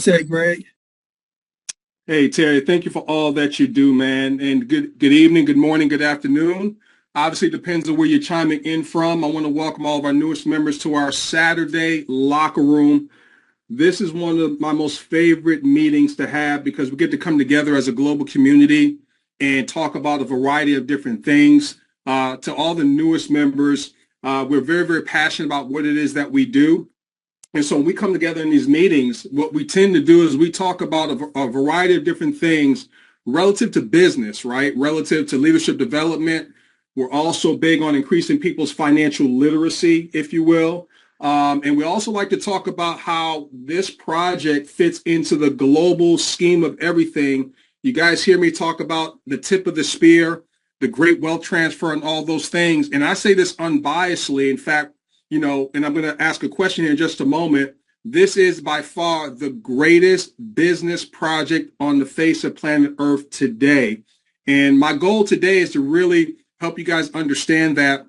What's that, Greg? Hey Terry, thank you for all that you do, man. And good evening, good morning, good afternoon. Obviously, it depends on where you're chiming in from. I want to welcome all of our newest members to our Saturday locker room. This is one of my most favorite meetings to have because we get to come together as a global community and talk about a variety of different things. To all the newest members, we're very, very passionate about what it is that we do. And so when we come together in these meetings, what we tend to do is we talk about a variety of different things relative to business, right? Relative to leadership development. We're also big on increasing people's financial literacy, if you will. And we also like to talk about how this project fits into the global scheme of everything. You guys hear me talk about the tip of the spear, the great wealth transfer, and all those things. And I say this unbiasedly. In fact, and I'm going to ask a question here in just a moment. This is by far the greatest business project on the face of planet Earth today. And my goal today is to really help you guys understand that.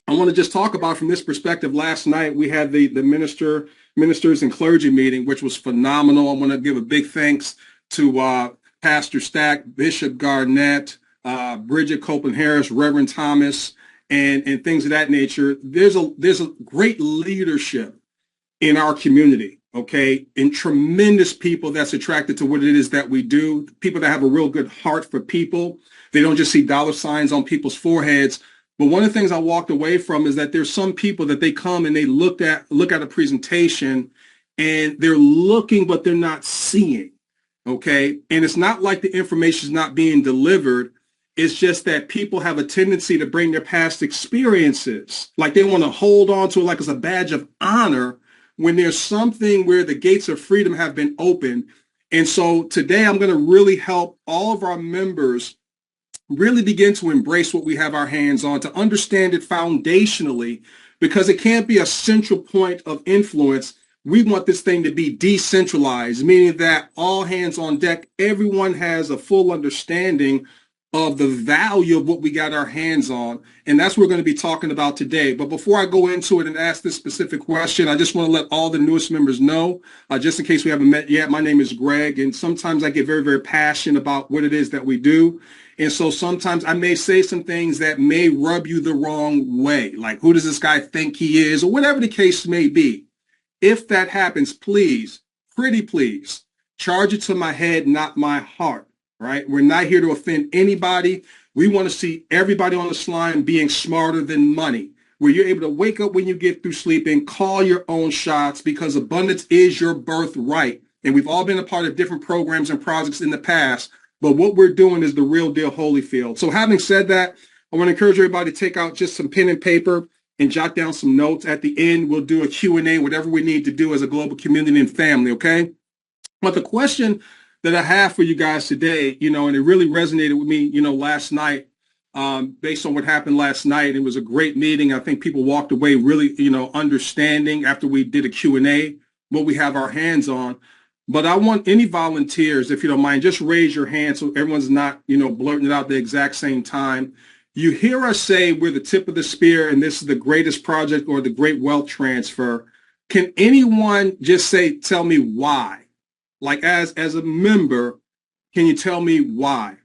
I want to just talk about from this perspective. Last night, we had the ministers and clergy meeting, which was phenomenal. I want to give a big thanks to Pastor Stack, Bishop Garnett, Bridget Copeland-Harris, Reverend Thomas, and things of that nature. There's a great leadership in our community, okay, and tremendous people that's attracted to what it is that we do, people that have a real good heart for people. They don't just see dollar signs on people's foreheads. But one of the things I walked away from is that there's some people that they come and they look at a presentation and they're looking, but they're not seeing, okay? And it's not like the information is not being delivered. It's just that people have a tendency to bring their past experiences, like they want to hold on to it like it's a badge of honor when there's something where the gates of freedom have been opened. And so today I'm going to really help all of our members really begin to embrace what we have our hands on, to understand it foundationally, because it can't be a central point of influence. We want this thing to be decentralized, meaning that all hands on deck, everyone has a full understanding of the value of what we got our hands on. And that's what we're going to be talking about today. But before I go into it and ask this specific question, I just want to let all the newest members know, just in case we haven't met yet, my name is Greg. And sometimes I get very, very passionate about what it is that we do. And so sometimes I may say some things that may rub you the wrong way. Like, who does this guy think he is? Or whatever the case may be. If that happens, please, pretty please, charge it to my head, not my heart. Right? We're not here to offend anybody. We want to see everybody on this line being smarter than money, where you're able to wake up when you get through sleeping, call your own shots, because abundance is your birthright. And we've all been a part of different programs and projects in the past, but what we're doing is the real deal Holyfield. So having said that, I want to encourage everybody to take out just some pen and paper and jot down some notes. At the end, we'll do a Q&A, whatever we need to do as a global community and family, okay? But the question that I have for you guys today, and it really resonated with me, last night, based on what happened last night. It was a great meeting. I think people walked away really, understanding after we did a Q&A what we have our hands on. But I want any volunteers, if you don't mind, just raise your hand so everyone's not, blurting it out at the exact same time. You hear us say we're the tip of the spear and this is the greatest project or the great wealth transfer. Can anyone just tell me why? Like as a member, can you tell me why?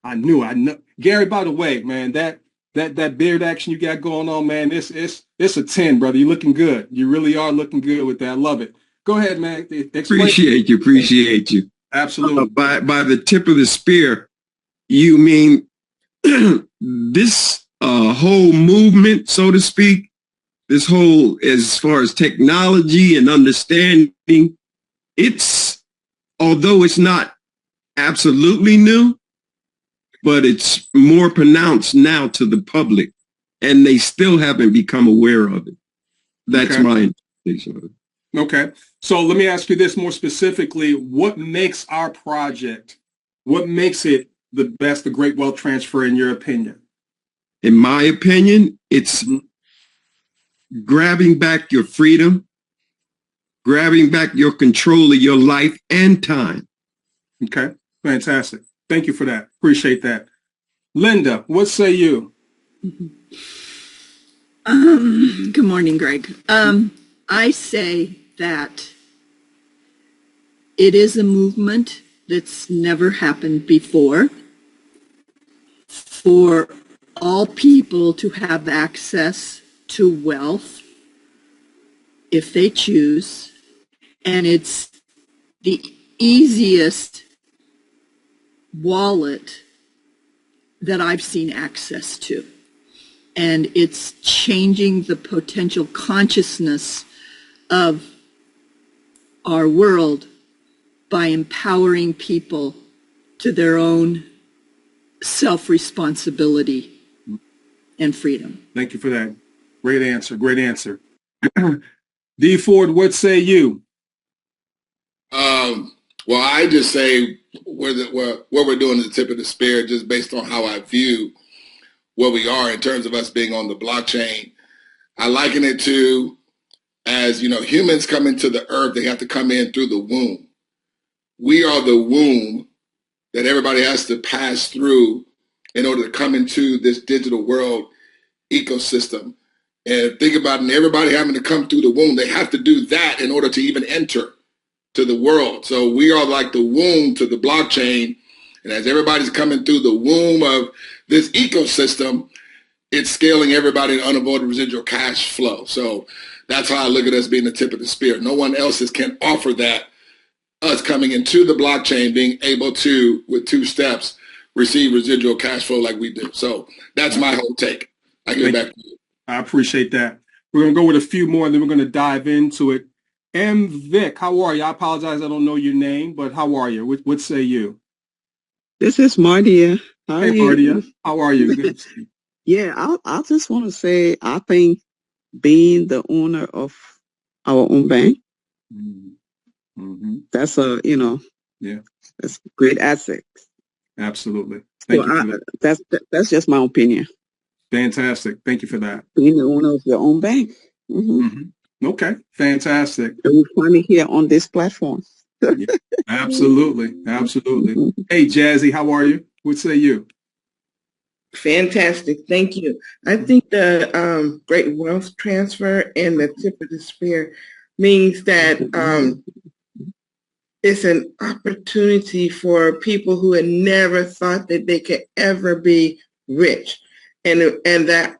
I know. Gary, by the way, man, that beard action you got going on, man, it's a 10, brother. You're looking good. You really are looking good with that. I love it. Go ahead, man. Explain. Appreciate you. Absolutely. By the tip of the spear, you mean this whole movement, so to speak, this whole, as far as technology and understanding, although it's not absolutely new, but it's more pronounced now to the public, and they still haven't become aware of it. That's my interpretation of it. Okay. So let me ask you this more specifically. What makes our project, what makes it the best, the great wealth transfer, in your opinion? In my opinion, it's grabbing back your freedom, grabbing back your control of your life and time. Okay, fantastic. Thank you for that. Appreciate that. Linda, what say you? Good morning, Greg. I say that It is a movement that's never happened before for all people to have access to wealth if they choose. And it's the easiest wallet that I've seen access to. And it's changing the potential consciousness of our world by empowering people to their own self-responsibility and freedom. Thank you for that. Great answer. Great answer. D. Ford, what say you? Well, I just say what we're doing is the tip of the spear, just based on how I view what we are in terms of us being on the blockchain. I liken it to, as you know, humans come into the earth, they have to come in through the womb. We are the womb that everybody has to pass through in order to come into this digital world ecosystem. And think about it, everybody having to come through the womb, they have to do that in order to even enter to the world. So we are like the womb to the blockchain. And as everybody's coming through the womb of this ecosystem, it's scaling everybody to unavoidable residual cash flow. So that's how I look at us being the tip of the spear. No one else can offer that. Us coming into the blockchain, being able to, with 2 steps, receive residual cash flow like we do. So that's my whole take. I give it back to you. I appreciate that. We're going to go with a few more, and then we're going to dive into it. M. Vic, how are you? I apologize, I don't know your name, but how are you? What say you? This is Mardia. How are Hey, you? Mardia. How are you? Good to see you. Yeah, I just want to say I think being the owner of our own bank, Mm-hmm. that's yeah, that's a great asset. Absolutely. Thank you for that. That's just my opinion. Fantastic. Thank you for that. Being the owner of your own bank. Okay, fantastic. And we find it here on this platform. Yeah, absolutely. Hey, Jazzy, how are you? What say you? Fantastic. Thank you. I think the great wealth transfer and the tip of the spear means that it's an opportunity for people who had never thought that they could ever be rich. And that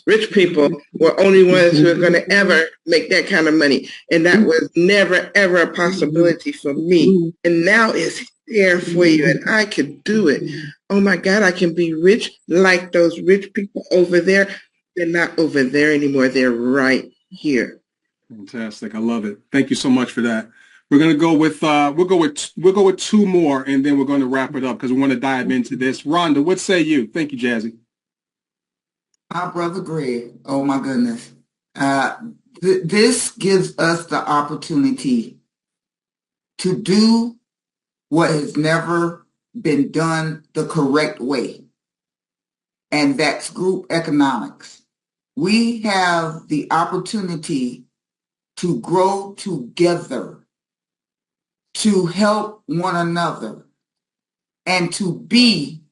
rich people were only ones who are going to ever make that kind of money. And that was never, ever a possibility for me. And now it's there for you, and I can do it. Oh my God, I can be rich like those rich people over there. They're not over there anymore. They're right here. Fantastic. I love it. Thank you so much for that. We're going to go with we'll go with 2 more, and then we're going to wrap it up because we want to dive into this. Rhonda, what say you? Thank you, Jazzy. Our brother Greg, oh my goodness. This gives us the opportunity to do what has never been done the correct way, and that's group economics. We have the opportunity to grow together, to help one another, and to be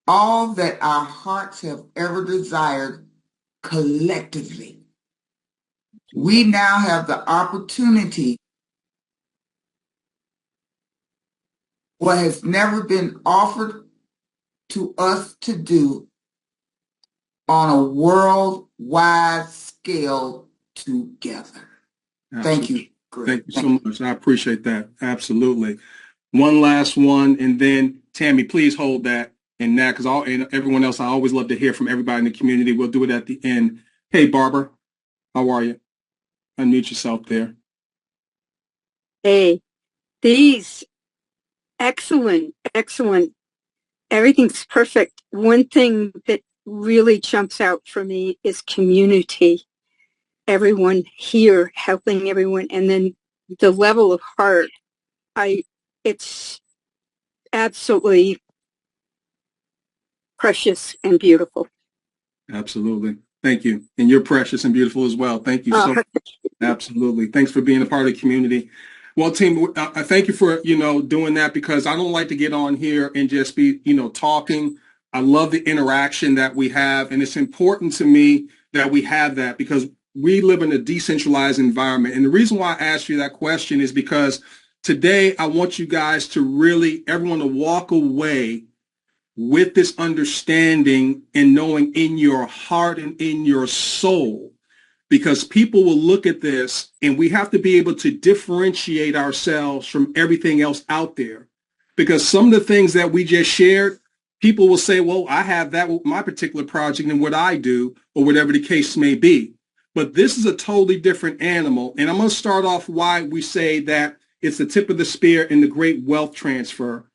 all that our hearts have ever desired collectively. We now have the opportunity, what has never been offered to us to do on a worldwide scale together. Absolutely. Thank you, Greg. Thank you so much. I appreciate that. Absolutely. One last one, and then Tammy, please hold that and that, because and everyone else, I always love to hear from everybody in the community. We'll do it at the end. Hey, Barbara, how are you? Unmute yourself there. Hey, these excellent. Everything's perfect. One thing that really jumps out for me is community. Everyone here helping everyone, and then the level of heart. It's absolutely precious and beautiful. Absolutely. Thank you. And you're precious and beautiful as well. Thank you so much. Absolutely. Thanks for being a part of the community. Well, team, I thank you for, doing that, because I don't like to get on here and just be, talking. I love the interaction that we have. And it's important to me that we have that, because we live in a decentralized environment. And the reason why I asked you that question is because today I want you guys to really, everyone to walk away with this understanding and knowing in your heart and in your soul, because people will look at this and we have to be able to differentiate ourselves from everything else out there. Because some of the things that we just shared, people will say, well, I have that with my particular project and what I do, or whatever the case may be. But this is a totally different animal. And I'm going to start off why we say that it's the tip of the spear in the great wealth transfer.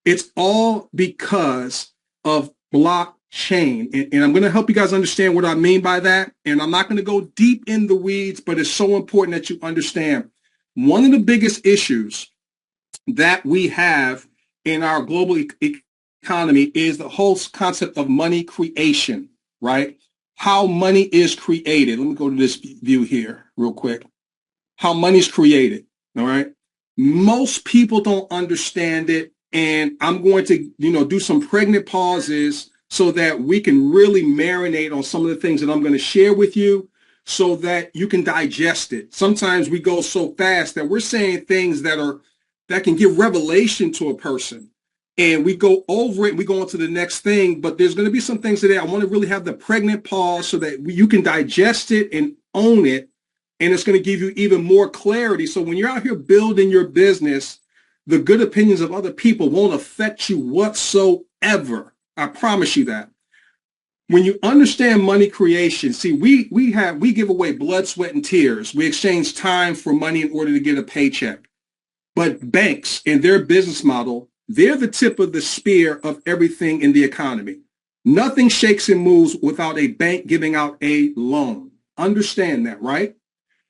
It's all because of blockchain. And I'm going to help you guys understand what I mean by that. And I'm not going to go deep in the weeds, but it's so important that you understand. One of the biggest issues that we have in our global economy is the whole concept of money creation, right? How money is created. Let me go to this view here real quick. How money is created, all right? Most people don't understand it. And I'm going to, do some pregnant pauses so that we can really marinate on some of the things that I'm going to share with you so that you can digest it. Sometimes we go so fast that we're saying things that can give revelation to a person. And we go over it and we go on to the next thing. But there's going to be some things today I want to really have the pregnant pause so that you can digest it and own it. And it's going to give you even more clarity. So when you're out here building your business, the good opinions of other people won't affect you whatsoever. I promise you that. When you understand money creation, see, we give away blood, sweat, and tears. We exchange time for money in order to get a paycheck. But banks and their business model, they're the tip of the spear of everything in the economy. Nothing shakes and moves without a bank giving out a loan. Understand that, right?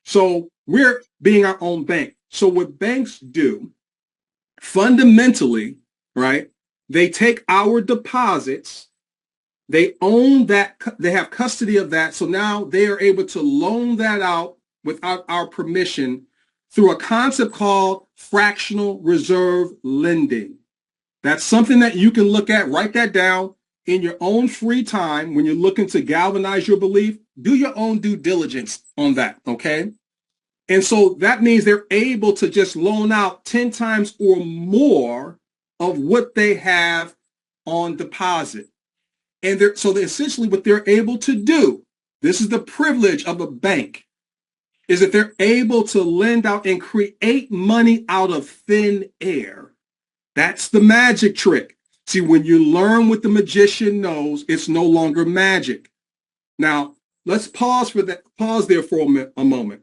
So we're being our own bank. So what banks do, fundamentally, right, they take our deposits, they own that, they have custody of that. So now they are able to loan that out without our permission through a concept called fractional reserve lending. That's something that you can look at, write that down in your own free time when you're looking to galvanize your belief. Do your own due diligence on that, okay? And so that means they're able to just loan out 10 times or more of what they have on deposit. And so essentially what they're able to do, this is the privilege of a bank, is that they're able to lend out and create money out of thin air. That's the magic trick. See, when you learn what the magician knows, it's no longer magic. Now, let's pause there for a moment.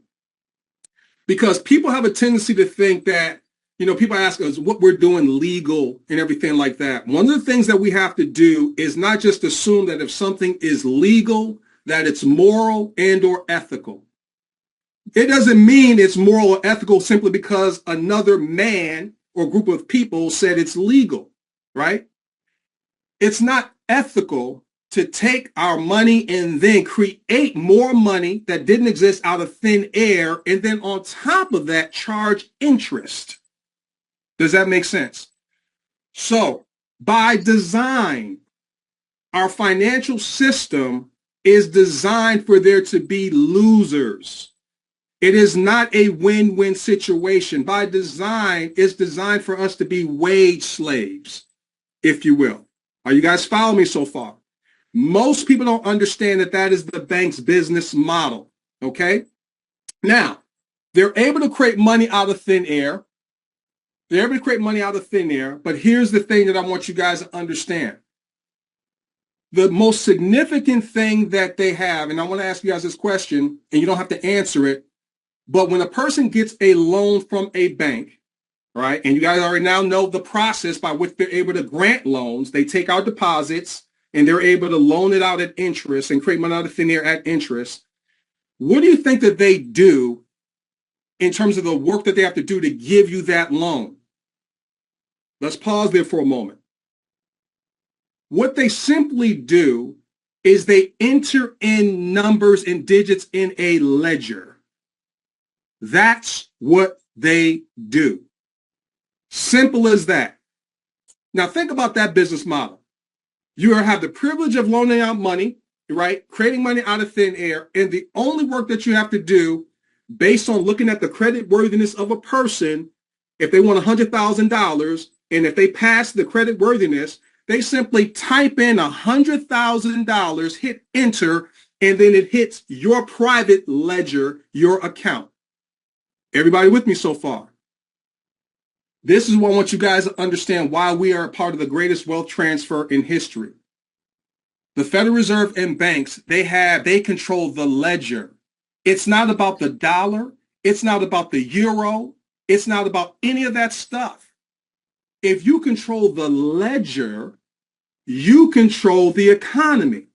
Because people have a tendency to think that, people ask us what we're doing legal and everything like that. One of the things that we have to do is not just assume that if something is legal, that it's moral and or ethical. It doesn't mean it's moral or ethical simply because another man or group of people said it's legal, right? It's not ethical to take our money and then create more money that didn't exist out of thin air, and then on top of that, charge interest. Does that make sense? So by design, our financial system is designed for there to be losers. It is not a win-win situation. By design, it's designed for us to be wage slaves, if you will. Are you guys following me so far? Most people don't understand that that is the bank's business model, okay? Now, they're able to create money out of thin air. They're able to create money out of thin air, but here's the thing that I want you guys to understand. The most significant thing that they have, and I want to ask you guys this question, and you don't have to answer it, but when a person gets a loan from a bank, right, and you guys already now know the process by which they're able to grant loans, they take our deposits, and they're able to loan it out at interest and create money out of thin air at interest. What do you think that they do in terms of the work that they have to do to give you that loan? Let's pause there for a moment. What they simply do is they enter in numbers and digits in a ledger. That's what they do. Simple as that. Now think about that business model. You have the privilege of loaning out money right? Creating money out of thin air. And the only work that you have to do based on looking at the credit worthiness of a person, if they want $100,000 and if they pass the credit worthiness, they simply type in $100,000, hit enter, and then it hits your private ledger, your account. Everybody with me so far? This is what I want you guys to understand why we are a part of the greatest wealth transfer in history. The Federal Reserve and banks, they control the ledger. It's not about the dollar. It's not about the euro. It's not about any of that stuff. If you control the ledger, you control the economy.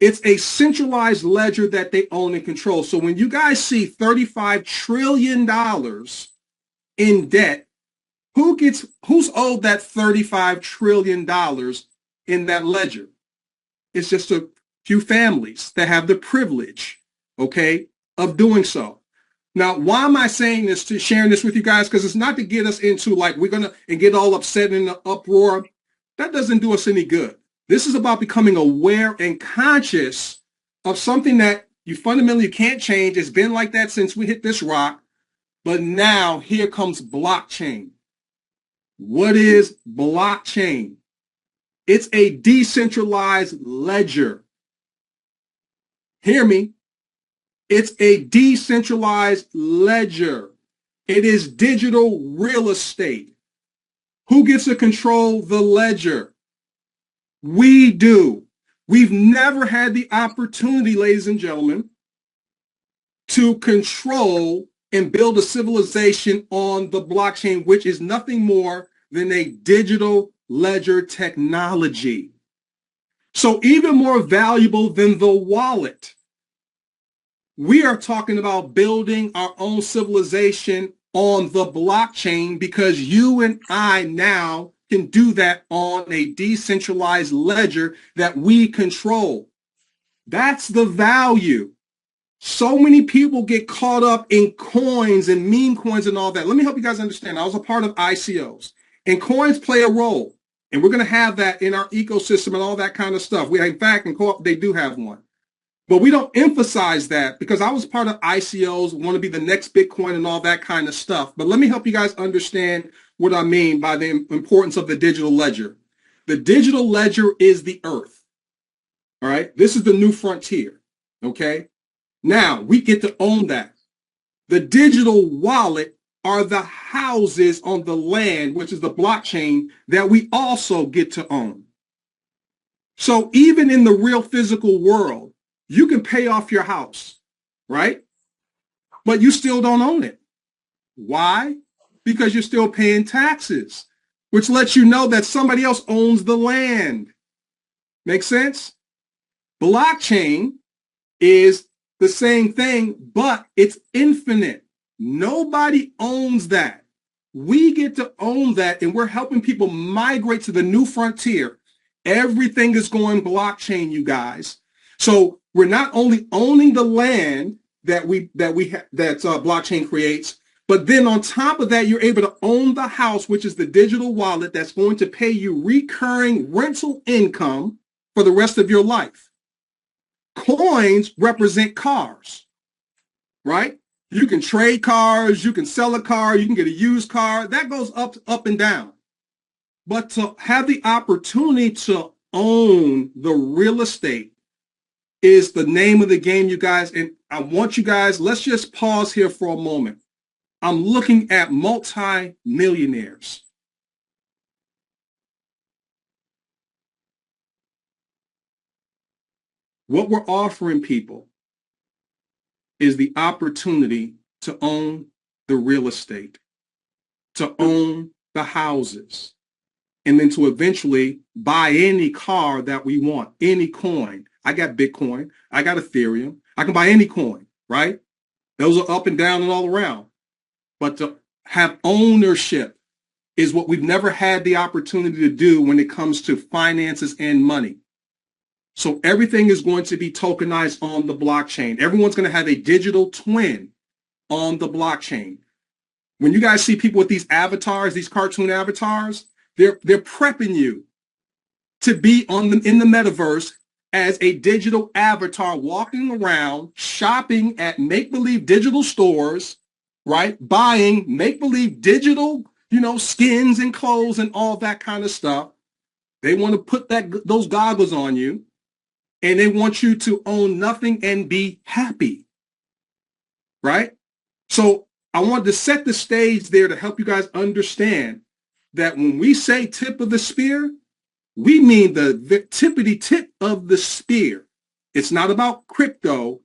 It's a centralized ledger that they own and control. So when you guys see $35 trillion in debt, who's owed that $35 trillion in that ledger? It's just a few families that have the privilege, okay, of doing so. Now, why am I saying this, sharing this with you guys? Because it's not to get us into like we're gonna and get all upset in the uproar. That doesn't do us any good. This is about becoming aware and conscious of something that you fundamentally can't change. It's been like that since we hit this rock. But now here comes blockchain. What is blockchain? It's a decentralized ledger. Hear me. It's a decentralized ledger. It is digital real estate. Who gets to control the ledger? We do. We've never had the opportunity, ladies and gentlemen, to control and build a civilization on the blockchain, which is nothing more than a digital ledger technology. So even more valuable than the wallet, we are talking about building our own civilization on the blockchain because you and I now can do that on a decentralized ledger that we control. That's the value. So many people get caught up in coins and meme coins and all that. Let me help you guys understand. I was a part of ICOs, and coins play a role. And we're going to have that in our ecosystem and all that kind of stuff. In fact, in co-op, they do have one. But we don't emphasize that because I was part of ICOs, want to be the next Bitcoin and all that kind of stuff. But let me help you guys understand what I mean by the importance of the digital ledger. The digital ledger is the earth. All right. This is the new frontier. Okay. Now we get to own that. The digital wallet are the houses on the land, which is the blockchain that we also get to own. So even in the real physical world, you can pay off your house, right? But you still don't own it. Why? Because you're still paying taxes, which lets you know that somebody else owns the land. Make sense? Blockchain is the same thing, but it's infinite. Nobody owns that. We get to own that, and we're helping people migrate to the new frontier. Everything is going blockchain, you guys. So we're not only owning the land that blockchain creates, but then on top of that, you're able to own the house, which is the digital wallet that's going to pay you recurring rental income for the rest of your life. Coins represent cars, right? You can trade cars, you can sell a car, you can get a used car. That goes up and down. But to have the opportunity to own the real estate is the name of the game, you guys. And I want you guys, let's just pause here for a moment. I'm looking at multi-millionaires. What we're offering people is the opportunity to own the real estate, to own the houses, and then to eventually buy any car that we want, any coin. I got Bitcoin. I got Ethereum. I can buy any coin, right? Those are up and down and all around. But to have ownership is what we've never had the opportunity to do when it comes to finances and money. So everything is going to be tokenized on the blockchain. Everyone's going to have a digital twin on the blockchain. When you guys see people with these avatars, these cartoon avatars, they're prepping you to be in the metaverse as a digital avatar walking around, shopping at make-believe digital stores, right? Buying make-believe digital, skins and clothes and all that kind of stuff. They want to put those goggles on you, and they want you to own nothing and be happy, right? So I wanted to set the stage there to help you guys understand that when we say tip of the spear, we mean the tippity tip of the spear. It's not about crypto.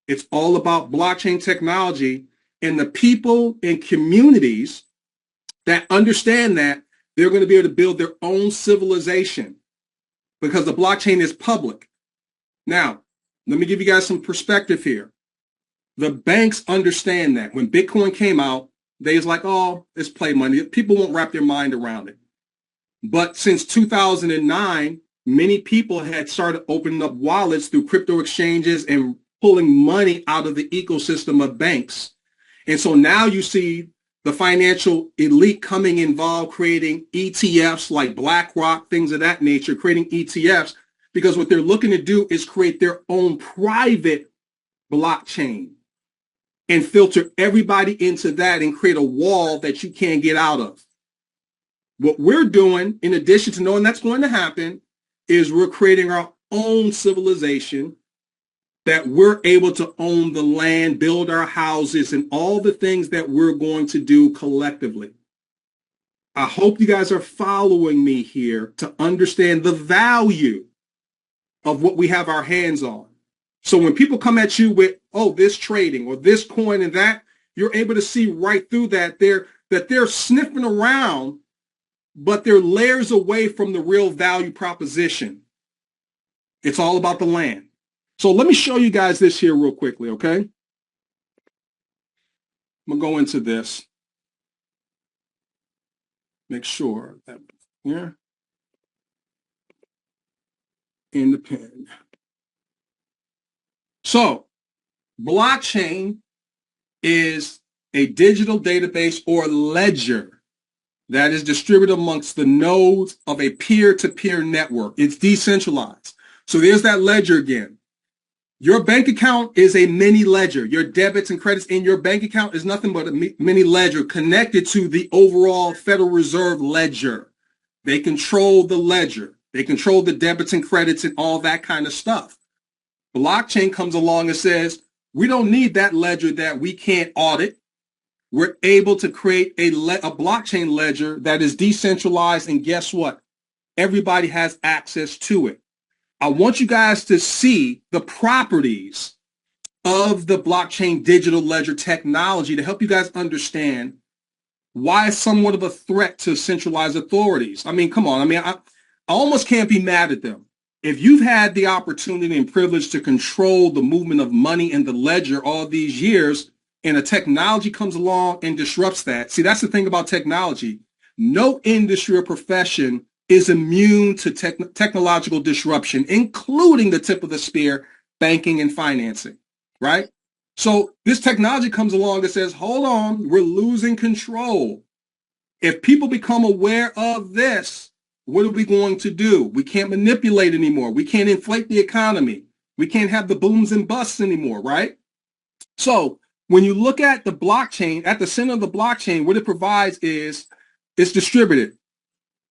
It's all about blockchain technology and the people and communities that understand that they're going to be able to build their own civilization because the blockchain is public. Now, let me give you guys some perspective here. The banks understand that. When Bitcoin came out, they was like, oh, it's play money. People won't wrap their mind around it. But since 2009, many people had started opening up wallets through crypto exchanges and pulling money out of the ecosystem of banks. And so now you see the financial elite coming involved, creating ETFs like BlackRock, things of that nature, creating ETFs, because what they're looking to do is create their own private blockchain and filter everybody into that and create a wall that you can't get out of. What we're doing, in addition to knowing that's going to happen, is we're creating our own civilization that we're able to own the land, build our houses, and all the things that we're going to do collectively. I hope you guys are following me here to understand the value of what we have our hands on. So when people come at you with, oh, this trading or this coin and that, you're able to see right through that they're sniffing around, but they're layers away from the real value proposition. It's all about the land. So let me show you guys this here real quickly, okay? I'm going to go into this. Make sure that here. In the pen. So blockchain is a digital database or ledger that is distributed amongst the nodes of a peer-to-peer network. It's decentralized. So there's that ledger again. Your bank account is a mini ledger. Your debits and credits in your bank account is nothing but a mini ledger connected to the overall Federal Reserve ledger. They control the ledger. They control the debits and credits and all that kind of stuff. Blockchain comes along and says, we don't need that ledger that we can't audit. We're able to create a blockchain ledger that is decentralized, and guess what? Everybody has access to it. I want you guys to see the properties of the blockchain digital ledger technology to help you guys understand why it's somewhat of a threat to centralized authorities. I mean, come on. I mean, I almost can't be mad at them. If you've had the opportunity and privilege to control the movement of money in the ledger all these years, and a technology comes along and disrupts that. See, that's the thing about technology. No industry or profession is immune to technological disruption, including the tip of the spear, banking and financing, right? So this technology comes along and says, hold on, we're losing control. If people become aware of this, what are we going to do? We can't manipulate anymore. We can't inflate the economy. We can't have the booms and busts anymore, right? So when you look at the blockchain, at the center of the blockchain, what it provides is it's distributed.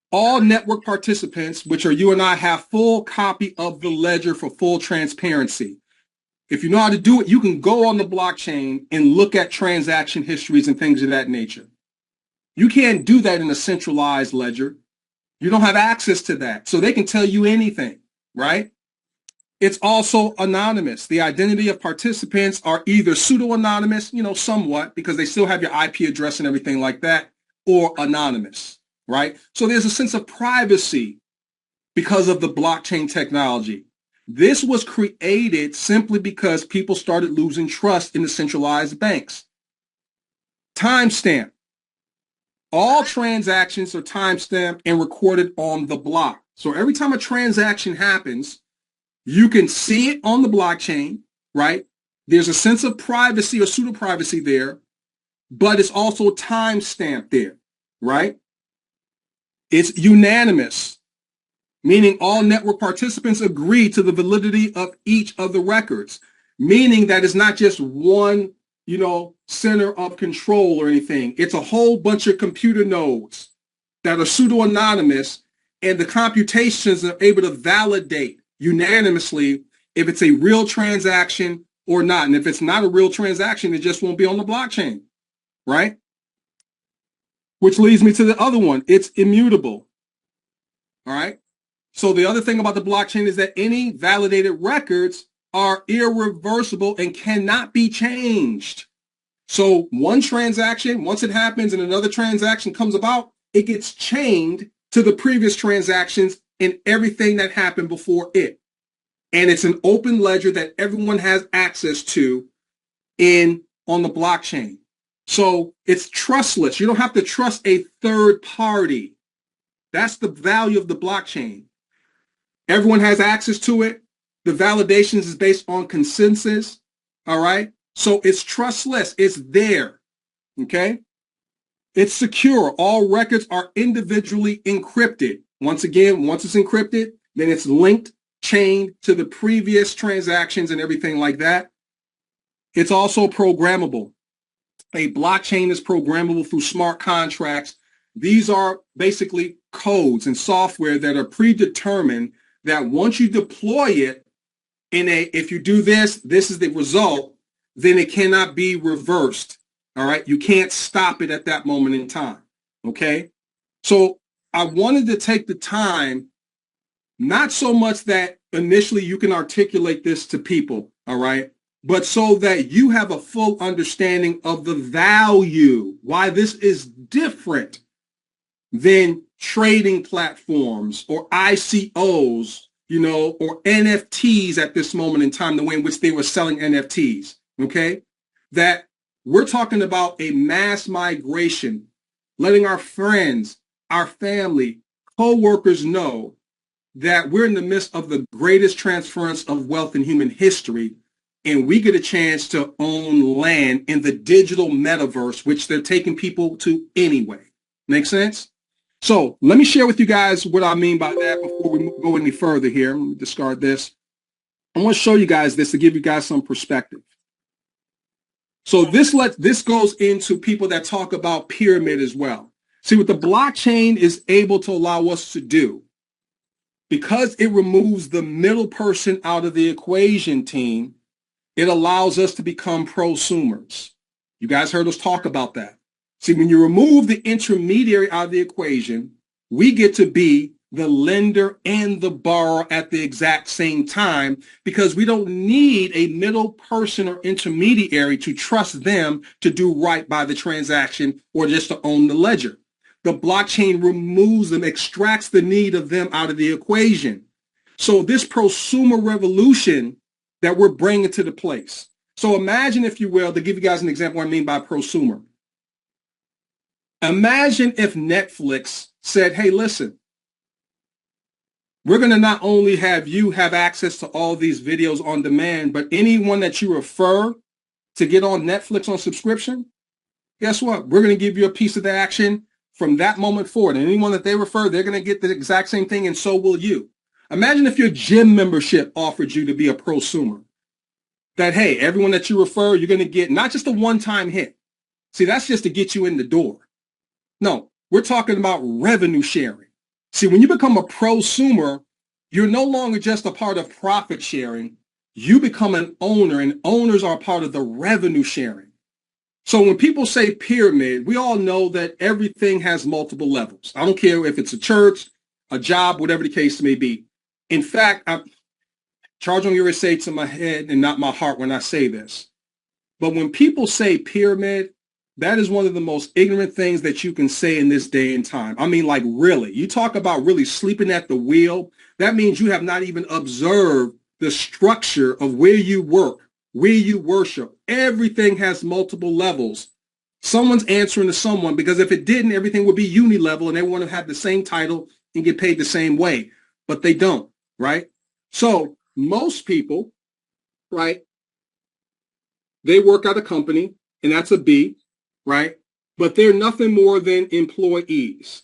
All network participants, which are you and I, have full copy of the ledger for full transparency. If you know how to do it, you can go on the blockchain and look at transaction histories and things of that nature. You can't do that in a centralized ledger. You don't have access to that. So they can tell you anything, right? It's also anonymous. The identity of participants are either pseudo-anonymous, somewhat, because they still have your IP address and everything like that, or anonymous, right? So there's a sense of privacy because of the blockchain technology. This was created simply because people started losing trust in the centralized banks. Timestamp. All transactions are timestamped and recorded on the block. So every time a transaction happens, you can see it on the blockchain, right? There's a sense of privacy or pseudo-privacy there, but it's also timestamped there, right? It's unanimous. meaning all network participants agree to the validity of each of the records, meaning that it's not just one, center of control or anything. It's a whole bunch of computer nodes that are pseudo-anonymous, and the computations are able to validate unanimously if it's a real transaction or not. And if it's not a real transaction, it just won't be on the blockchain, right? Which leads me to the other one. It's immutable, all right? So the other thing about the blockchain is that any validated records are irreversible and cannot be changed. So one transaction, once it happens and another transaction comes about, it gets chained to the previous transactions and everything that happened before it. And it's an open ledger that everyone has access to on the blockchain. So it's trustless. You don't have to trust a third party. That's the value of the blockchain. Everyone has access to it. The validations is based on consensus. All right. So it's trustless. It's there. Okay. It's secure. All records are individually encrypted. Once again, once it's encrypted, then it's linked, chained to the previous transactions and everything like that. It's also programmable. A blockchain is programmable through smart contracts. These are basically codes and software that are predetermined that once you deploy it if you do this, this is the result, then it cannot be reversed. All right. You can't stop it at that moment in time. Okay. So I wanted to take the time, not so much that initially you can articulate this to people. All right. But so that you have a full understanding of the value, why this is different than trading platforms or ICOs, or NFTs at this moment in time, the way in which they were selling NFTs, okay? That we're talking about a mass migration, letting our friends, our family, co-workers know that we're in the midst of the greatest transference of wealth in human history, and we get a chance to own land in the digital metaverse, which they're taking people to anyway. Make sense? So let me share with you guys what I mean by that before we go any further here. Let me discard this. I want to show you guys this to give you guys some perspective. So this goes into people that talk about pyramid as well. See, what the blockchain is able to allow us to do, because it removes the middle person out of the equation, team, it allows us to become prosumers. You guys heard us talk about that. See, when you remove the intermediary out of the equation, we get to be the lender and the borrower at the exact same time, because we don't need a middle person or intermediary to trust them to do right by the transaction or just to own the ledger. The blockchain removes them, extracts the need of them out of the equation. So this prosumer revolution that we're bringing to the place. So imagine, if you will, to give you guys an example what I mean by prosumer. Imagine if Netflix said, hey, listen, we're going to not only have you have access to all these videos on demand, but anyone that you refer to get on Netflix on subscription, guess what? We're going to give you a piece of the action from that moment forward. And anyone that they refer, they're going to get the exact same thing, and so will you. Imagine if your gym membership offered you to be a prosumer. That, hey, everyone that you refer, you're going to get not just a one-time hit. See, that's just to get you in the door. No, we're talking about revenue sharing. See, when you become a prosumer, you're no longer just a part of profit sharing. You become an owner, and owners are part of the revenue sharing. So when people say pyramid, we all know that everything has multiple levels. I don't care if it's a church, a job, whatever the case may be. In fact, I charge on your say to my head and not my heart when I say this. But when people say pyramid, that is one of the most ignorant things that you can say in this day and time. I mean, like, really, you talk about really sleeping at the wheel. That means you have not even observed the structure of where you work, where you worship. Everything has multiple levels. Someone's answering to someone, because if it didn't, everything would be uni-level and everyone would have the same title and get paid the same way. But they don't, right? So most people, right, they work at a company, and that's a B, right? But they're nothing more than employees,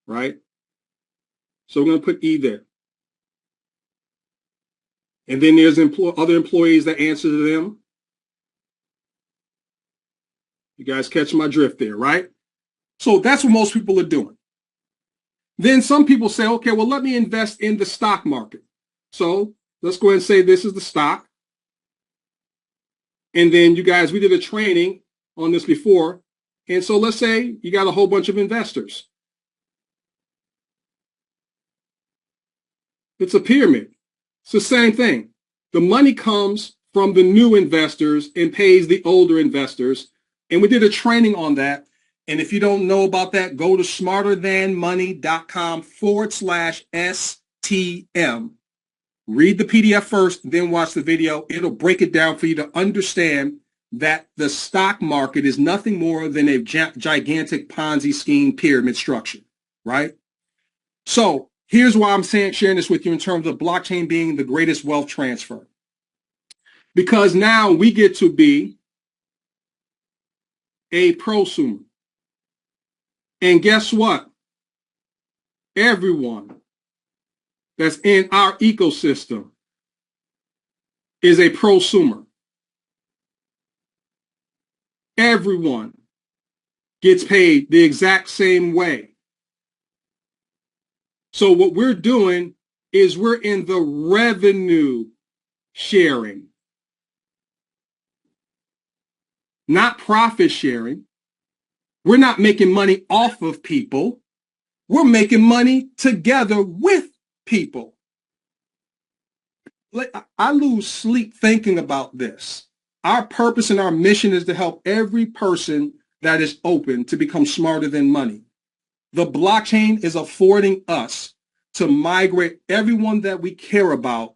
right? So we're going to put E there. And then there's other employees that answer to them. You guys catch my drift there, right? So that's what most people are doing. Then some people say, okay, well, let me invest in the stock market. So let's go ahead and say this is the stock. And then you guys, we did a training on this before. And so let's say you got a whole bunch of investors. It's a pyramid. It's the same thing. The money comes from the new investors and pays the older investors. And we did a training on that. And if you don't know about that, go to smarterthanmoney.com/STM. Read the PDF first, then watch the video. It'll break it down for you to understand that the stock market is nothing more than a gigantic Ponzi scheme pyramid structure, right? So here's why I'm sharing this with you in terms of blockchain being the greatest wealth transfer. Because now we get to be a prosumer. And guess what? Everyone that's in our ecosystem is a prosumer. Everyone gets paid the exact same way. So what we're doing is we're in the revenue sharing, not profit sharing. We're not making money off of people. We're making money together with people. I lose sleep thinking about this. Our purpose and our mission is to help every person that is open to become smarter than money. The blockchain is affording us to migrate everyone that we care about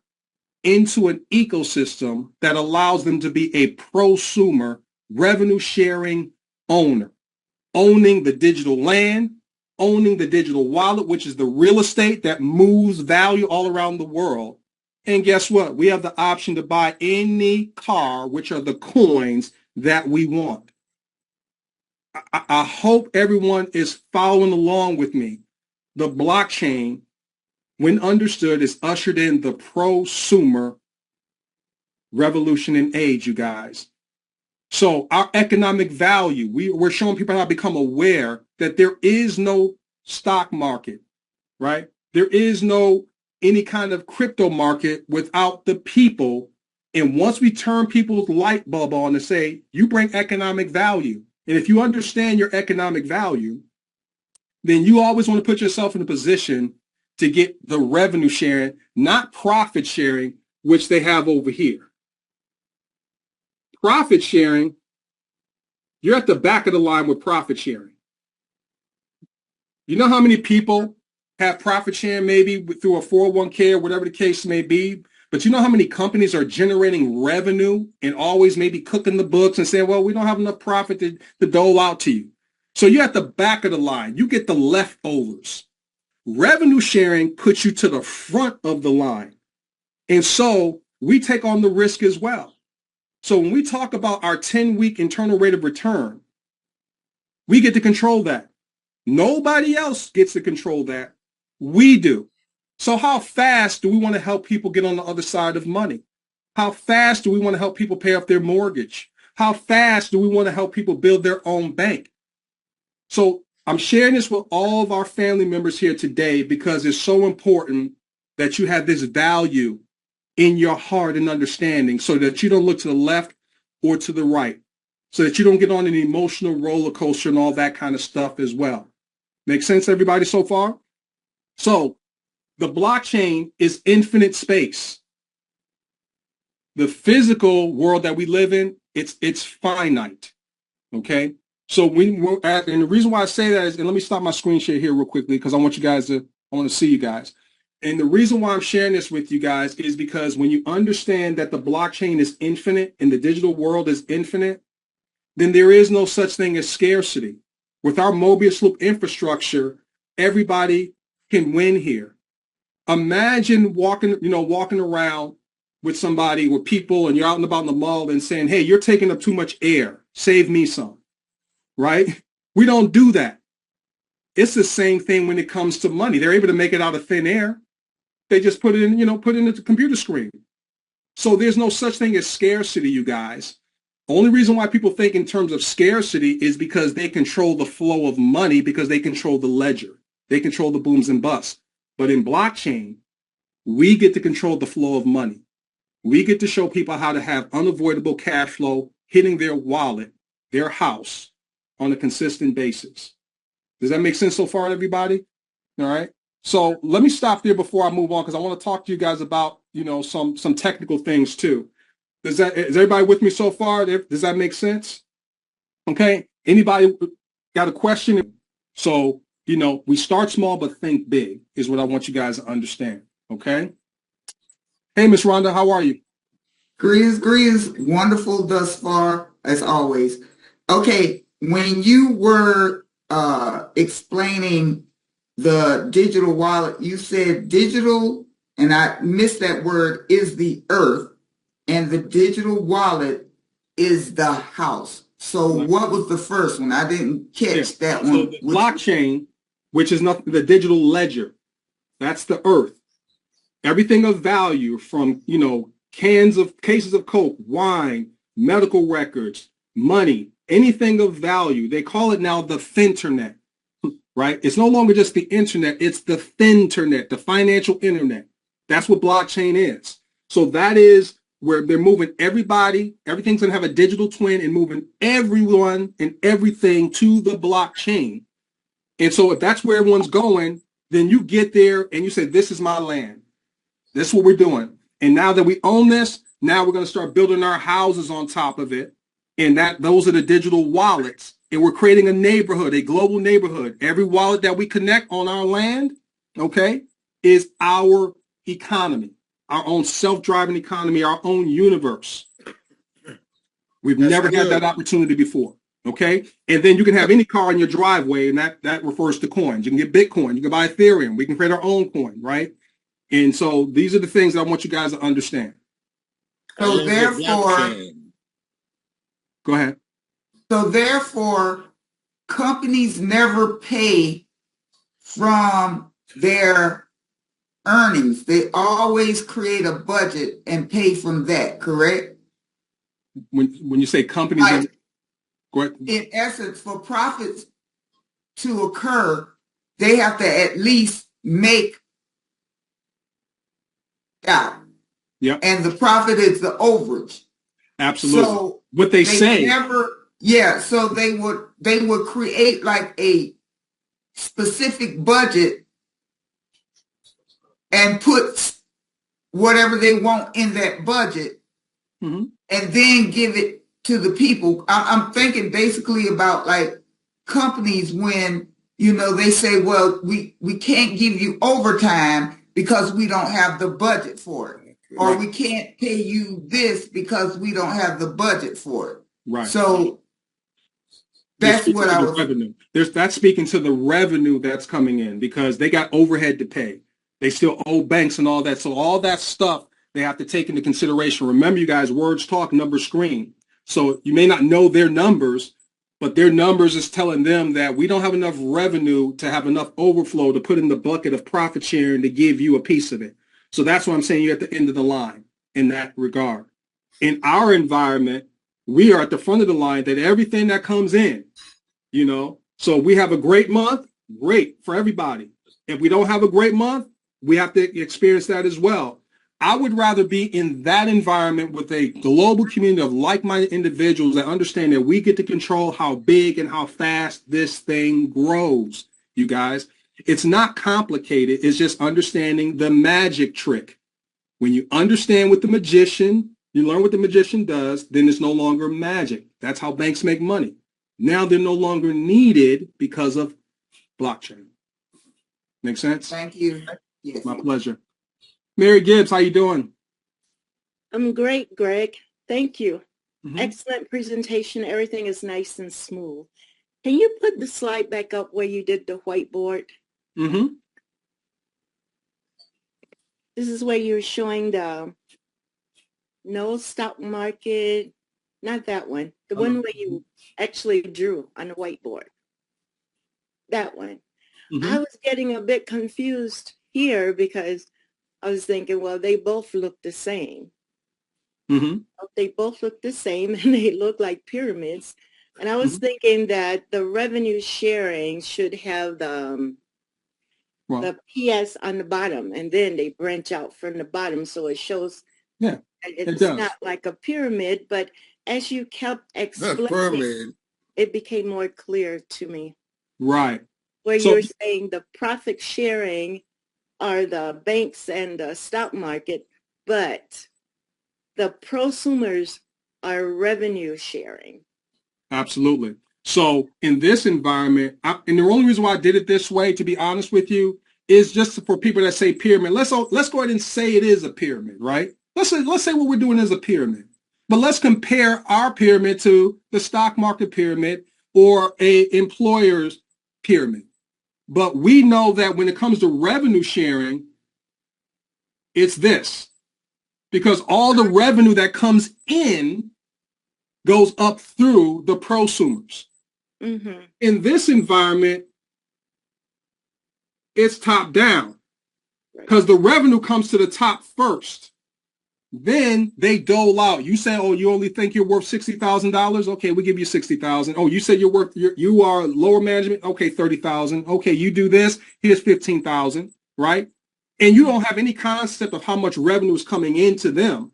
into an ecosystem that allows them to be a prosumer, revenue sharing owner, owning the digital land, owning the digital wallet, which is the real estate that moves value all around the world. And guess what? We have the option to buy any car, which are the coins that we want. I hope everyone is following along with me. The blockchain, when understood, is ushered in the prosumer revolution and age, you guys. So our economic value, we're showing people how to become aware that there is no stock market, right? There is no any kind of crypto market without the people. And once we turn people's light bulb on and say, you bring economic value, and if you understand your economic value, then you always want to put yourself in a position to get the revenue sharing, not profit sharing, which they have over here. Profit sharing, you're at the back of the line with profit sharing. You know how many people have profit sharing maybe through a 401k or whatever the case may be? But you know how many companies are generating revenue and always maybe cooking the books and saying, well, we don't have enough profit to dole out to you. So you're at the back of the line. You get the leftovers. Revenue sharing puts you to the front of the line. And so we take on the risk as well. So when we talk about our 10-week internal rate of return, we get to control that. Nobody else gets to control that. We do. So how fast do we want to help people get on the other side of money? How fast do we want to help people pay off their mortgage? How fast do we want to help people build their own bank? So I'm sharing this with all of our family members here today because it's so important that you have this value in your heart and understanding so that you don't look to the left or to the right, so that you don't get on an emotional roller coaster and all that kind of stuff as well. Make sense, everybody, so far? So the blockchain is infinite space. The physical world that we live in, it's finite, okay? So and the reason why I say that is, and let me stop my screen share here real quickly because I want to see you guys. And the reason why I'm sharing this with you guys is because when you understand that the blockchain is infinite and the digital world is infinite, then there is no such thing as scarcity. With our Mobius loop infrastructure, everybody can win here. Imagine walking around with somebody, with people, and you're out and about in the mall and saying, hey, you're taking up too much air. Save me some, right? We don't do that. It's the same thing when it comes to money. They're able to make it out of thin air. They just put it in, put it into the computer screen. So there's no such thing as scarcity, you guys. Only reason why people think in terms of scarcity is because they control the flow of money, because they control the ledger. They control the booms and busts. But in blockchain, we get to control the flow of money. We get to show people how to have unavoidable cash flow hitting their wallet, their house, on a consistent basis. Does that make sense so far, everybody? All right. So let me stop there before I move on, because I want to talk to you guys about, some technical things too. Is everybody with me so far? Does that make sense? Okay. Anybody got a question? So, we start small but think big is what I want you guys to understand. Okay. Hey, Miss Rhonda, how are you? Greetings. Wonderful thus far, as always. Okay, when you were explaining the digital wallet, you said digital, and I missed that word, is the earth, and the digital wallet is the house. So what was the first one? I didn't catch that one. So the blockchain, which is nothing, the digital ledger, that's the earth. Everything of value from, cases of Coke, wine, medical records, money, anything of value. They call it now the finternet, right? It's no longer just the internet. It's the finternet, the financial internet. That's what blockchain is. So that is where they're moving everybody. Everything's going to have a digital twin and moving everyone and everything to the blockchain. And so if that's where everyone's going, then you get there and you say, this is my land. This is what we're doing. And now that we own this, now we're going to start building our houses on top of it. And those are the digital wallets. And we're creating a neighborhood, a global neighborhood. Every wallet that we connect on our land, okay, is our economy, our own self-driving economy, our own universe. We've never had that opportunity before. Okay. And then you can have any car in your driveway, and that refers to coins. You can get Bitcoin. You can buy Ethereum. We can create our own coin, right? And so these are the things that I want you guys to understand. So therefore, go ahead. So therefore, companies never pay from their earnings. They always create a budget and pay from that, correct? When you say companies, in essence, for profits to occur, they have to at least make out. Yeah. And the profit is the overage. Absolutely. So what they say. So they would create like a specific budget and put whatever they want in that budget, and then give it to the people. I'm thinking basically about like companies when, they say, well, we can't give you overtime because we don't have the budget for it. Or we can't pay you this because we don't have the budget for it. Right. So that's what I was. Revenue. That's speaking to the revenue that's coming in because they got overhead to pay. They still owe banks and all that. So all that stuff they have to take into consideration. Remember, you guys, words talk, numbers scream. So you may not know their numbers, but their numbers is telling them that we don't have enough revenue to have enough overflow to put in the bucket of profit sharing to give you a piece of it. So that's why I'm saying you're at the end of the line in that regard. In our environment, we are at the front of the line that everything that comes in, so we have a great month, great for everybody. If we don't have a great month, we have to experience that as well. I would rather be in that environment with a global community of like-minded individuals that understand that we get to control how big and how fast this thing grows, you guys. It's not complicated. It's just understanding the magic trick. When you understand what the magician, you learn what the magician does, then it's no longer magic. That's how banks make money. Now they're no longer needed because of blockchain. Make sense? Thank you. Yes. My pleasure. Mary Gibbs, how you doing? I'm great, Greg. Thank you. Excellent presentation. Everything is nice and smooth. Can you put the slide back up where you did the whiteboard? This is where you're showing the no stock market, not that one, the one where you actually drew on the whiteboard. That one. I was getting a bit confused here because I was thinking, well, they both look the same. They both look the same and they look like pyramids. And I was thinking that the revenue sharing should have the PS on the bottom, and then they branch out from the bottom, so it shows. Yeah, it's not like a pyramid, but as you kept explaining, it became more clear to me. Right. Where you're saying the profit sharing are the banks and the stock market, but the prosumers are revenue sharing. Absolutely. So in this environment, and the only reason why I did it this way, to be honest with you, is just for people that say pyramid. Let's go ahead and say it is a pyramid, right? Let's say what we're doing is a pyramid. But let's compare our pyramid to the stock market pyramid or a employer's pyramid. But we know that when it comes to revenue sharing, it's this. Because all the revenue that comes in goes up through the prosumers. In this environment, it's top down because the revenue comes to the top first. Then they dole out. You say, oh, you only think you're worth $60,000? Okay, we give you $60,000. Oh, you said you are lower management? Okay, $30,000. Okay, you do this, here's $15,000, right? And you don't have any concept of how much revenue is coming into them.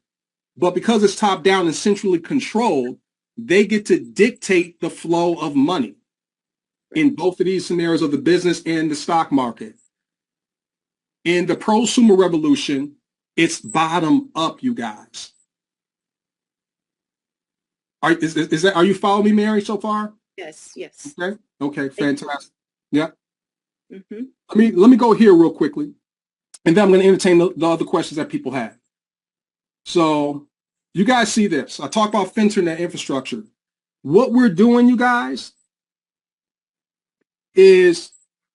But because it's top down and centrally controlled, they get to dictate the flow of money in both of these scenarios of the business and the stock market. In the prosumer revolution, it's bottom up, you guys. Are you following me, Mary, so far? Yes. Okay, fantastic. Yeah. Let me go here real quickly, and then I'm going to entertain the other questions that people have. So you guys see this. I talk about FinTernet infrastructure. What we're doing, you guys, is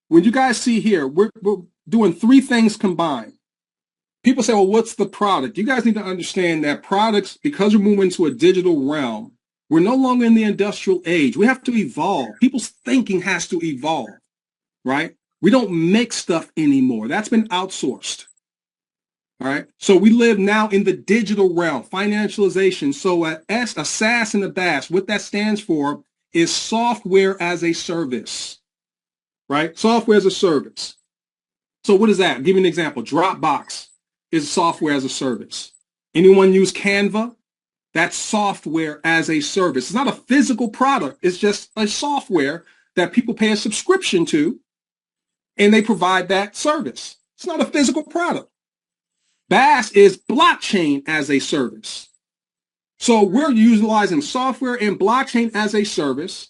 when you guys see here, we're doing three things combined. People say, well, what's the product? You guys need to understand that products, because we're moving into a digital realm, we're no longer in the industrial age. We have to evolve. People's thinking has to evolve, right? We don't make stuff anymore. That's been outsourced. All right. So we live now in the digital realm, financialization. So a SaaS and a BaaS, what that stands for is software as a service, right? Software as a service. So what is that? I'll give you an example. Dropbox is software as a service. Anyone use Canva? That's software as a service. It's not a physical product. It's just a software that people pay a subscription to, and they provide that service. It's not a physical product. BaaS is blockchain as a service. So we're utilizing software and blockchain as a service.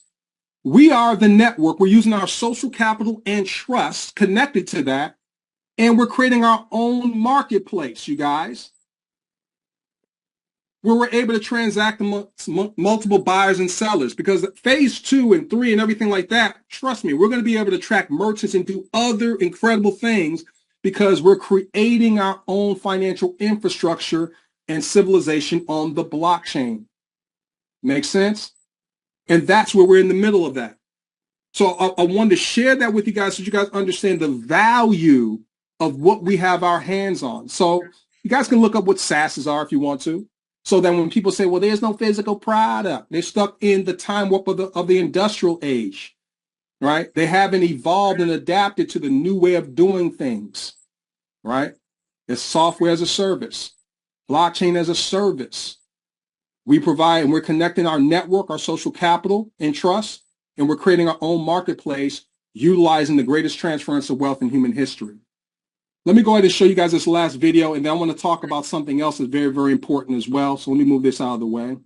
We are the network. We're using our social capital and trust connected to that. And we're creating our own marketplace, you guys, where we're able to transact amongst multiple buyers and sellers. Because phase 2 and 3 and everything like that, trust me, we're going to be able to track merchants and do other incredible things because we're creating our own financial infrastructure and civilization on the blockchain. Make sense? And that's where we're in the middle of that. So I wanted to share that with you guys so you guys understand the value of what we have our hands on. So you guys can look up what SaaSes are if you want to. So that when people say, well, there's no physical product, they're stuck in the time warp of the industrial age, right? They haven't evolved and adapted to the new way of doing things, right? It's software as a service, blockchain as a service. We provide, and we're connecting our network, our social capital and trust, and we're creating our own marketplace, utilizing the greatest transference of wealth in human history. Let me go ahead and show you guys this last video, and then I want to talk about something else that's very, very important as well. So let me move this out of the way.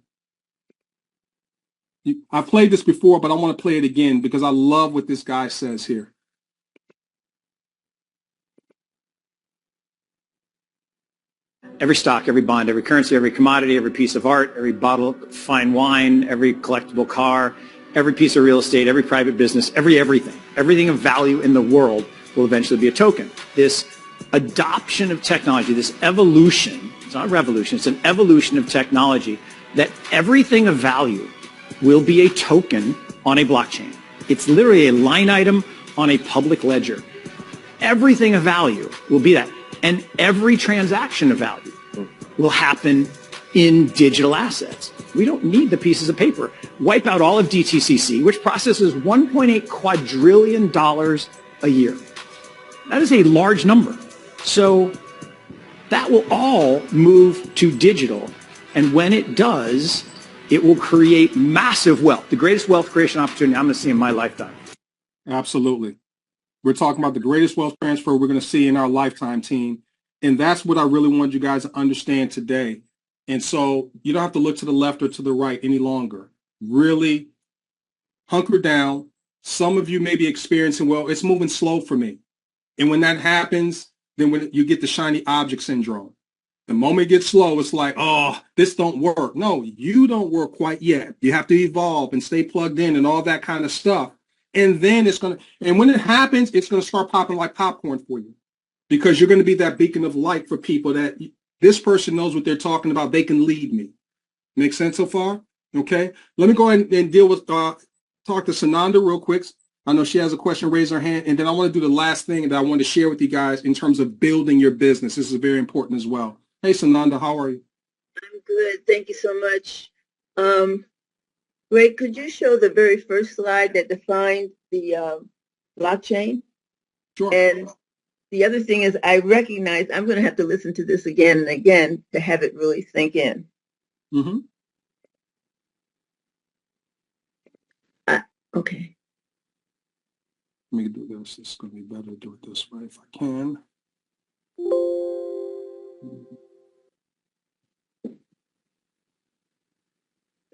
I played this before, but I want to play it again because I love what this guy says here. Every stock, every bond, every currency, every commodity, every piece of art, every bottle of fine wine, every collectible car, every piece of real estate, every private business, everything of value in the world will eventually be a token. This adoption of technology, this evolution, it's not a revolution, it's an evolution of technology, that everything of value will be a token on a blockchain. It's literally a line item on a public ledger. Everything of value will be that. And every transaction of value will happen in digital assets. We don't need the pieces of paper. Wipe out all of DTCC, which processes $1.8 quadrillion a year. That is a large number. So that will all move to digital. And when it does, it will create massive wealth, the greatest wealth creation opportunity I'm going to see in my lifetime. Absolutely. We're talking about the greatest wealth transfer we're going to see in our lifetime, team. And that's what I really wanted you guys to understand today. And so you don't have to look to the left or to the right any longer. Really hunker down. Some of you may be experiencing, well, it's moving slow for me. And when that happens, then when you get the shiny object syndrome. The moment it gets slow, it's like, oh, this don't work. No, you don't work quite yet. You have to evolve and stay plugged in and all that kind of stuff. And then it's going to, and when it happens, it's going to start popping like popcorn for you, because you're going to be that beacon of light for people that this person knows what they're talking about. They can lead me. Make sense so far? Okay. Let me go ahead and deal with, talk to Sananda real quick. I know she has a question, raise her hand. And then I want to do the last thing that I want to share with you guys in terms of building your business. This is very important as well. Hey, Sananda, how are you? I'm good. Thank you so much. Ray, could you show the very first slide that defined the blockchain? Sure. And the other thing is, I recognize I'm going to have to listen to this again and again to have it really sink in. Mm-hmm. Okay. Let me do this. It's going to be better to do it this way if I can.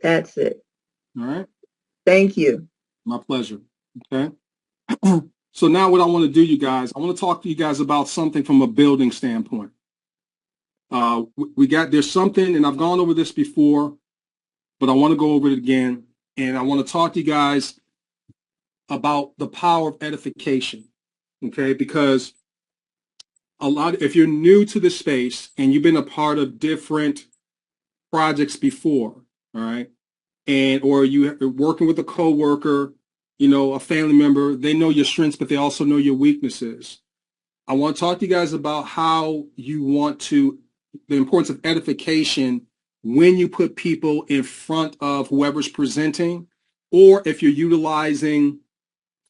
That's it. All right. Thank you. My pleasure. Okay. So now what I want to do, you guys, I want to talk to you guys about something from a building standpoint. There's something, and I've gone over this before, but I want to go over it again. And I want to talk to you guys about the power of edification. Okay. Because if you're new to the space and you've been a part of different projects before, all right, or you're working with a coworker, a family member, they know your strengths, but they also know your weaknesses. I want to talk to you guys about how the importance of edification when you put people in front of whoever's presenting, or if you're utilizing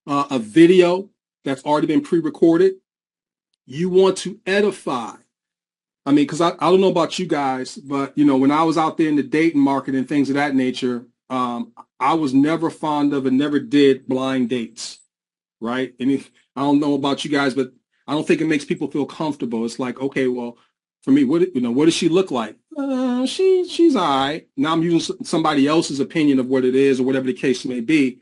a video that's already been pre-recorded, you want to edify. I mean, because I don't know about you guys, but, when I was out there in the dating market and things of that nature, I was never fond of and never did blind dates, right? And I don't know about you guys, but I don't think it makes people feel comfortable. It's like, okay, well, for me, what does she look like? She's all right. Now I'm using somebody else's opinion of what it is or whatever the case may be.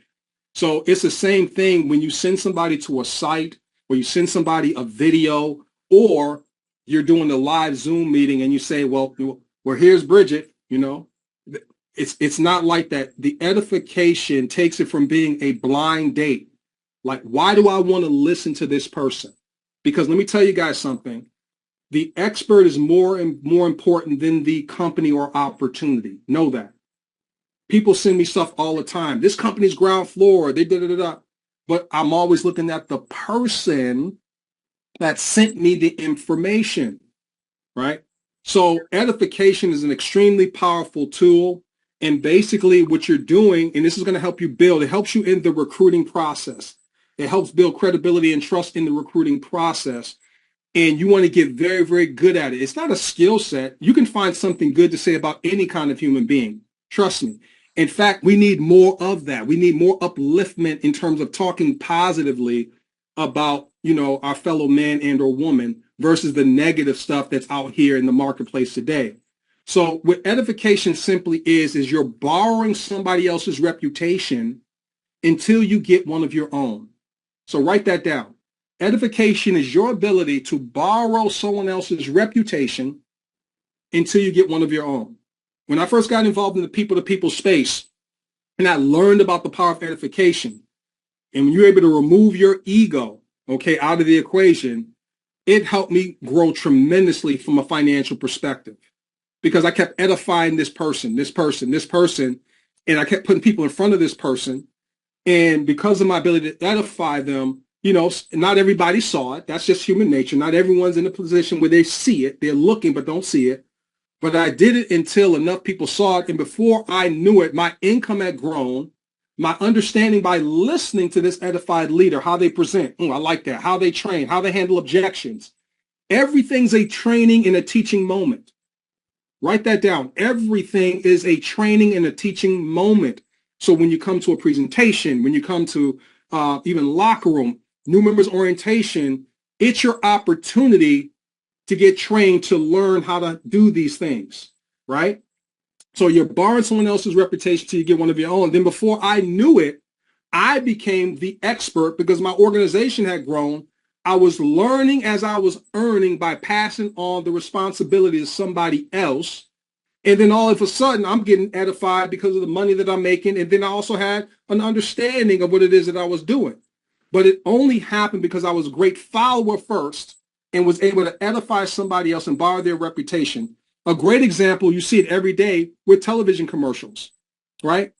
So it's the same thing when you send somebody to a site or you send somebody a video, or you're doing a live Zoom meeting and you say, well, here's Bridget, it's not like that. The edification takes it from being a blind date. Like, why do I want to listen to this person? Because let me tell you guys something. The expert is more important than the company or opportunity. Know that. People send me stuff all the time. This company's ground floor, they da-da-da-da. But I'm always looking at the person that sent me the information, right? So edification is an extremely powerful tool. And basically what you're doing, and this is going to help you build, it helps you in the recruiting process. It helps build credibility and trust in the recruiting process. And you want to get very, very good at it. It's not a skill set. You can find something good to say about any kind of human being. Trust me. In fact, we need more of that. We need more upliftment in terms of talking positively about, our fellow man and or woman versus the negative stuff that's out here in the marketplace today. So what edification simply is you're borrowing somebody else's reputation until you get one of your own. So write that down. Edification is your ability to borrow someone else's reputation until you get one of your own. When I first got involved in the people-to-people space, and I learned about the power of edification, and when you're able to remove your ego, out of the equation, it helped me grow tremendously from a financial perspective, because I kept edifying this person, and I kept putting people in front of this person. And because of my ability to edify them, not everybody saw it. That's just human nature. Not everyone's in a position where they see it. They're looking, but don't see it. But I did it until enough people saw it. And before I knew it, my income had grown. My understanding by listening to this edified leader, how they present. I like that. How they train, how they handle objections. Everything's a training and a teaching moment. Write that down. Everything is a training and a teaching moment. So when you come to a presentation, when you come to even locker room, new members orientation, it's your opportunity to get trained to learn how to do these things, right? So you're borrowing someone else's reputation till you get one of your own. Then before I knew it, I became the expert because my organization had grown. I was learning as I was earning by passing on the responsibility to somebody else. And then all of a sudden, I'm getting edified because of the money that I'm making. And then I also had an understanding of what it is that I was doing. But it only happened because I was a great follower first and was able to edify somebody else and borrow their reputation. A great example, you see it every day with television commercials, right?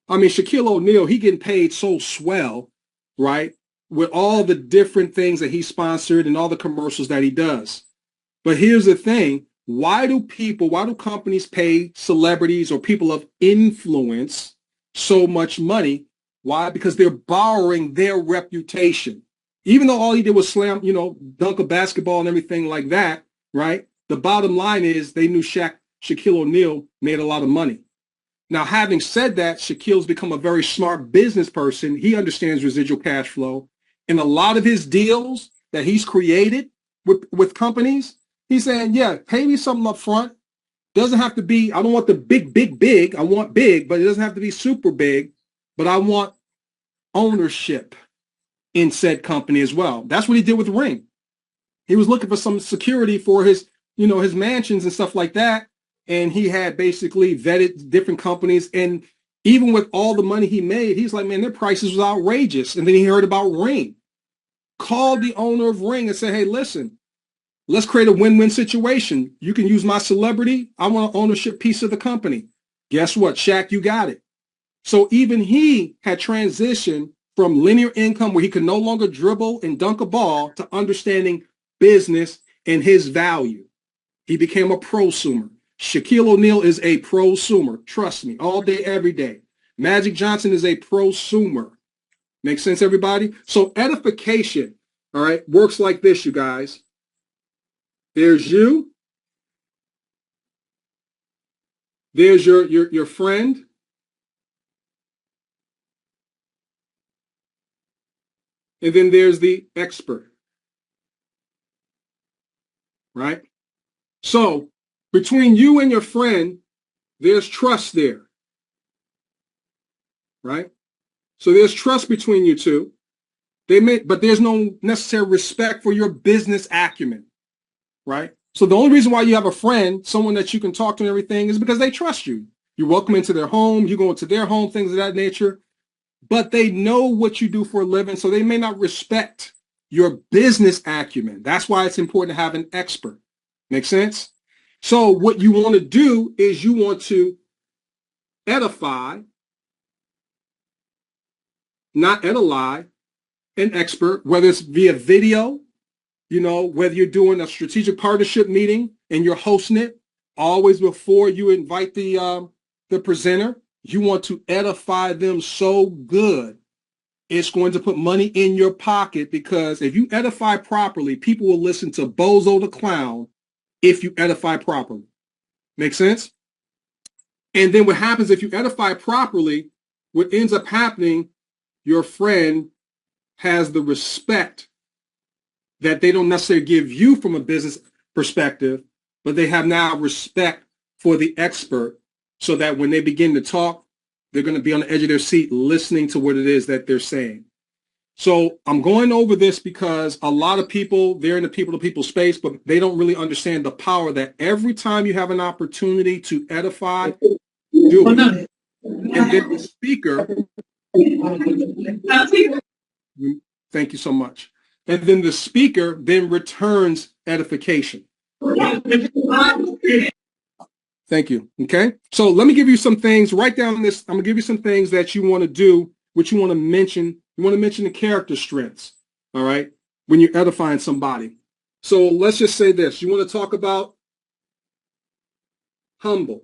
I mean, Shaquille O'Neal, he getting paid so swell, right? With all the different things that he sponsored and all the commercials that he does. But here's the thing. Why do companies pay celebrities or people of influence so much money? Why? Because they're borrowing their reputation. Even though all he did was slam, dunk a basketball and everything like that, right? The bottom line is they knew Shaquille O'Neal made a lot of money. Now, having said that, Shaquille's become a very smart business person. He understands residual cash flow. And a lot of his deals that he's created with companies, he's saying, yeah, pay me something up front. Doesn't have to be, I don't want the big. I want big, but it doesn't have to be super big. But I want ownership in said company as well. That's what he did with Ring. He was looking for some security for his mansions and stuff like that. And he had basically vetted different companies. And even with all the money he made, he's like, man, their prices was outrageous. And then he heard about Ring. Called the owner of Ring and said, hey, listen, let's create a win-win situation. You can use my celebrity. I want an ownership piece of the company. Guess what? Shaq, you got it. So even he had transitioned from linear income where he could no longer dribble and dunk a ball to understanding business and his value. He became a prosumer. Shaquille O'Neal is a prosumer. Trust me, all day, every day. Magic Johnson is a prosumer. Make sense, everybody? So edification, all right, works like this, you guys. There's you. There's your friend. And then there's the expert, right? So between you and your friend, there's trust there, right? So there's trust between you two. But there's no necessary respect for your business acumen, right? So the only reason why you have a friend, someone that you can talk to and everything, is because they trust you. You welcome into their home, you go into their home, things of that nature. But they know what you do for a living, so they may not respect your business acumen. That's why it's important to have an expert. Make sense? So what you want to do is you want to edify, not edify, an expert, whether it's via video, whether you're doing a strategic partnership meeting and you're hosting it, always before you invite the presenter, you want to edify them so good. It's going to put money in your pocket because if you edify properly, people will listen to Bozo the Clown if you edify properly. Make sense? And then what happens if you edify properly, what ends up happening, your friend has the respect that they don't necessarily give you from a business perspective, but they have now respect for the expert so that when they begin to talk, they're going to be on the edge of their seat listening to what it is that they're saying. So I'm going over this because a lot of people, they're in the people-to-people space, but they don't really understand the power that every time you have an opportunity to edify, do it. And then the speaker, thank you so much. And then the speaker then returns edification. Thank you. Okay. So let me give you some things. Write down this. I'm going to give you some things that you want to do, which you want to mention. You want to mention the character strengths. all right, when you're edifying somebody. So let's just say this. You want to talk about humble,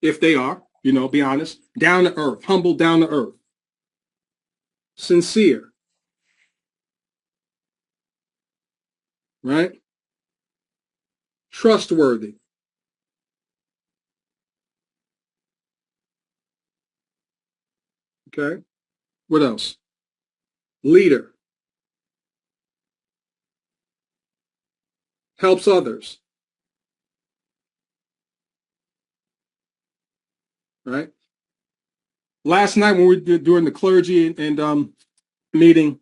if they are, be honest, down to earth, humble, down to earth, sincere, right? Trustworthy. Okay. What else? Leader. Helps others, right? Last night when we were doing the clergy and meeting,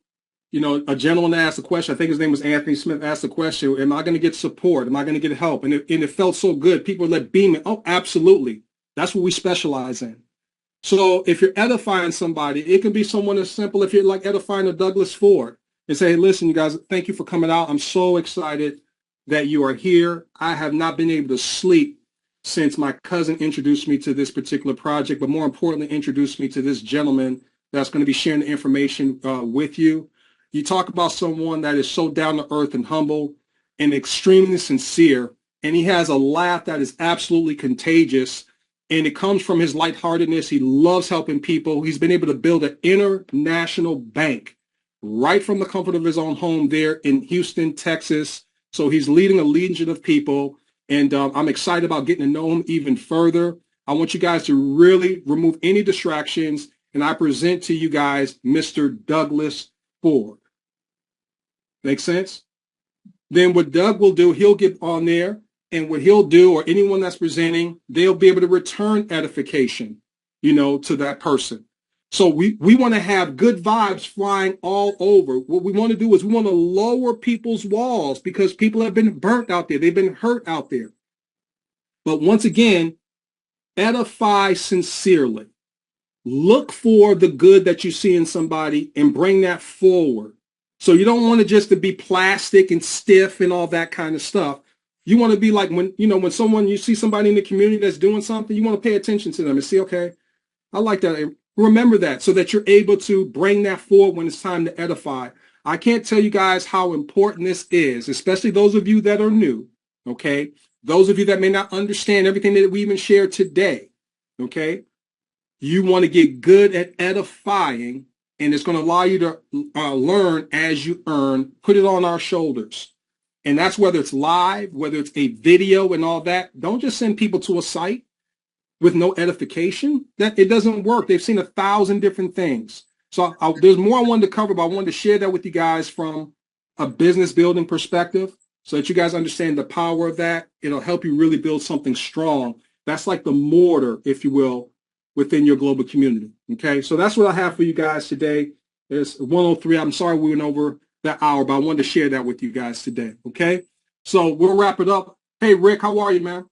a gentleman asked a question. I think his name was Anthony Smith. Asked the question: "Am I going to get support? Am I going to get help?" And it felt so good. People let beaming. Oh, absolutely. That's what we specialize in. So if you're edifying somebody, it can be someone as simple if you're like edifying a Douglas Ford and say, hey, listen, you guys, thank you for coming out. I'm so excited that you are here. I have not been able to sleep since my cousin introduced me to this particular project, but more importantly, introduced me to this gentleman that's going to be sharing the information with you. You talk about someone that is so down to earth and humble and extremely sincere, and he has a laugh that is absolutely contagious. And it comes from his lightheartedness. He loves helping people. He's been able to build an international bank right from the comfort of his own home there in Houston, Texas. So he's leading a legion of people. And I'm excited about getting to know him even further. I want you guys to really remove any distractions. And I present to you guys Mr. Douglas Ford. Make sense? Then what Doug will do, he'll get on there. And what he'll do, or anyone that's presenting, they'll be able to return edification, to that person. So we want to have good vibes flying all over. What we want to do is we want to lower people's walls because people have been burnt out there. They've been hurt out there. But once again, edify sincerely. Look for the good that you see in somebody and bring that forward. So you don't want to just to be plastic and stiff and all that kind of stuff. You want to be like when you see somebody in the community that's doing something, you want to pay attention to them and see, okay, I like that. And remember that so that you're able to bring that forward when it's time to edify. I can't tell you guys how important this is, especially those of you that are new, okay? Those of you that may not understand everything that we even shared today, okay? You want to get good at edifying, and it's going to allow you to learn as you earn. Put it on our shoulders. And that's whether it's live, whether it's a video and all that. Don't just send people to a site with no edification. That it doesn't work. They've seen 1,000 different things. So there's more I wanted to cover, but I wanted to share that with you guys from a business building perspective so that you guys understand the power of that. It'll help you really build something strong. That's like the mortar, if you will, within your global community. Okay, so that's what I have for you guys today. It's 1:03. I'm sorry we went over that hour, but I wanted to share that with you guys today. Okay, so we'll wrap it up. Hey, Rick, how are you, man?